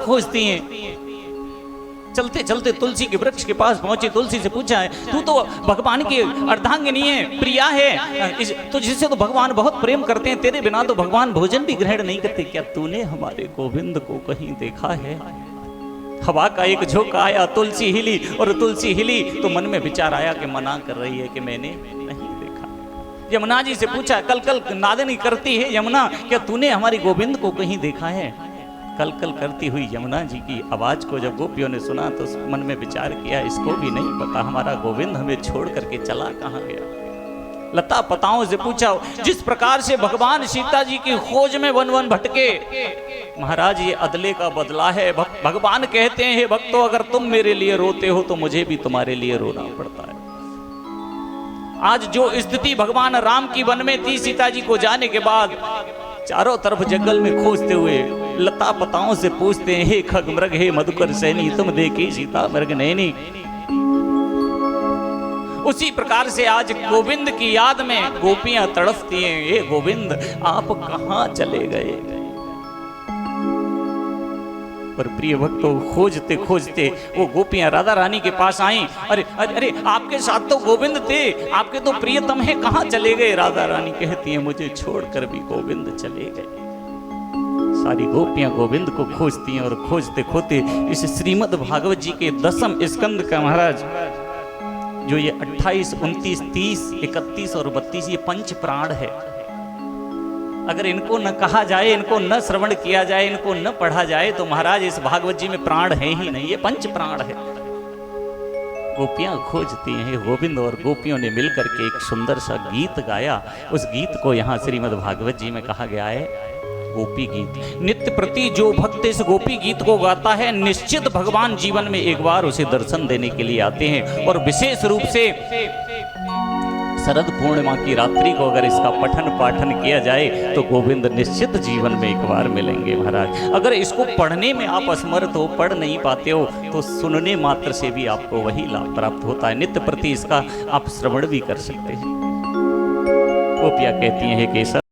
खोजती हैं। चलते चलते तुलसी के वृक्ष के पास पहुंचे, तुलसी से पूछा है, तू तो भगवान की अर्धांगिनी है, प्रिया है, तो जिससे तो भगवान बहुत प्रेम करते हैं, तेरे बिना तो भगवान भोजन भी ग्रहण नहीं करते, क्या तूने हमारे गोविंद को कहीं देखा है? हवा का एक झोंका आया, तुलसी हिली, और तुलसी हिली तो मन में विचार आया कि मना कर रही है कि मैंने नहीं देखा। यमुना जी से पूछा, कल कल नादनी करती है यमुना, क्या तूने हमारी गोविंद को कहीं देखा है? कल कल करती हुई यमुना जी की आवाज को जब गोपियों ने सुना तो मन में विचार किया, इसको भी नहीं पता हमारा गोविंद हमें छोड़ करके चला कहाँ गया। लता पताओं से पूछा, जिस प्रकार से भगवान सीता जी की खोज में वन वन भटके, महाराज ये अदले का बदला है। भगवान कहते हैं, हे भक्तों, अगर तुम मेरे लिए रोते हो तो मुझे भी तुम्हारे लिए रोना पड़ता है। आज जो स्थिति भगवान राम की वन में थी, सीता जी को जाने के बाद चारों तरफ जंगल में खोजते हुए लता पताओं से पूछते हैं, हे खग मृग, हे मधुकर सैनी, तुम देखी सीता मृग नैनी। उसी प्रकार से आज गोविंद की याद में गोपियां तड़पती हैं, हे गोविंद आप कहां चले गए? पर प्रिय भक्तों, खोजते खोजते वो गोपियां राधा रानी के पास आई। अरे अरे अरे, आपके साथ तो गोविंद थे, आपके तो प्रियतम है, कहां चले गए? राधा रानी कहती है, मुझे छोड़कर भी गोविंद चले गए। सारी गोपियां गोविंद को खोजती हैं और खोजते खोजते इस श्रीमद् भागवत जी के 10वें स्कंद का महाराज जो ये 28, 29, 30, 31 और 32 ये पंच प्राण है। अगर इनको न कहा जाए, इनको न श्रवण किया जाए, इनको न पढ़ा जाए तो महाराज इस भागवत जी में प्राण है ही नहीं, ये पंच प्राण है। गोपियां खोजती हैं गोविंद, और गोपियों ने मिलकर के एक सुंदर सा गीत गाया। उस गीत को यहाँ श्रीमद् भागवत जी में कहा गया है गोपी गीत। नित्य प्रति जो भक्त इस गोपी गीत को गाता है, निश्चित भगवान जीवन में एक बार उसे दर्शन देने के लिए आते हैं। और विशेष रूप से शरद पूर्णिमा की रात्रि को अगर इसका पठन पाठन किया जाए तो गोविंद निश्चित जीवन में एक बार मिलेंगे महाराज। अगर इसको पढ़ने में आप असमर्थ हो, पढ़ नहीं पाते हो, तो सुनने मात्र से भी आपको वही लाभ प्राप्त होता है। नित्य प्रति इसका आप श्रवण भी कर सकते हैं। गोपियां कहती हैं, हे केशव